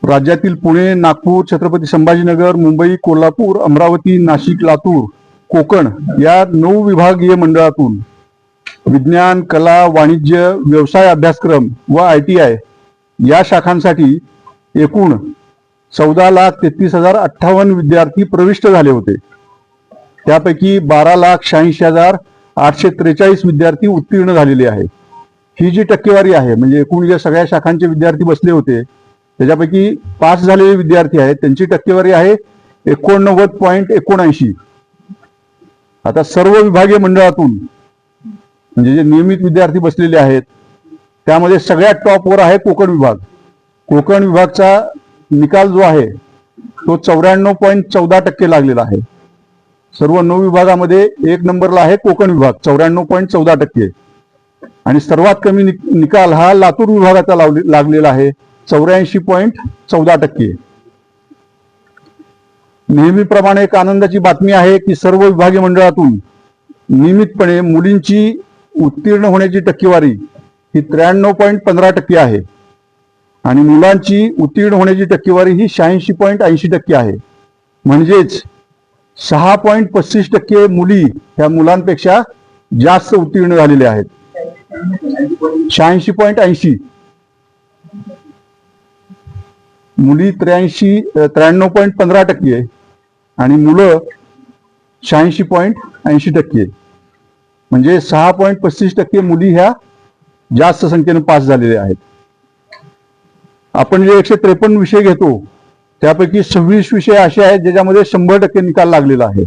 राज्यातील पुणे, नागपूर, छत्रपती संभाजीनगर, मुंबई, कोल्हापूर, अमरावती, नाशिक, लातूर, कोकण या 9 विभागीय मंडळातून विज्ञान, कला, वाणिज्य, व्यवसाय अभ्यासक्रम व ITI या शाखांसाठी एकूण 14,33,058 विद्यार्थी प्रविष्ट झाले होते. त्यापैकी 12,86,843 विद्यार्थी उत्तीर्ण झालेले आहेत. ही जी टक्केवारी आहे म्हणजे एकूण जे सगळ्या शाखांचे विद्यार्थी बसले होते त्याच्यापैकी पास झालेले विद्यार्थी आहेत त्यांची टक्केवारी आहे 89.79. आता सर्व विभागीय मंडळातून म्हणजे जे नियमित विद्यार्थी बसलेले आहेत त्यामध्ये सगळ्यात टॉपवर आहे कोकण विभाग. कोकण विभागचा निकाल जो आहे तो 94.14% लागलेला आहे. सर्व 9 विभागामध्ये 1 नंबरला आहे कोकण विभाग 94.14%. आणि सर्वात कमी निकाल हा लातूर विभागाचा लागलेला आहे 84.14%. नेहमीप्रमाणे एक आनंदाची बातमी आहे की सर्व विभागीय मंडळातून नियमितपणे मुलींची उत्तीर्ण होण्याची टक्केवारी ही 93.15% आहे आणि मुलांची उत्तीर्ण होण्याची टक्केवारी ही 86.80% आहे. म्हणजेच 6.35% मुली ह्या मुलांपेक्षा जास्त उत्तीर्ण झालेल्या आहेत. 86.80 मुली 93.15% आणि मुलं 86.80%. म्हणजे 6.35% मुली ह्या जास्त संख्येने पास झालेल्या आहेत. आपण जे 153 विषय घेतो त्यापैकी 26 विषय असे आहेत ज्याच्यामध्ये 100% निकाल लागलेला आहे.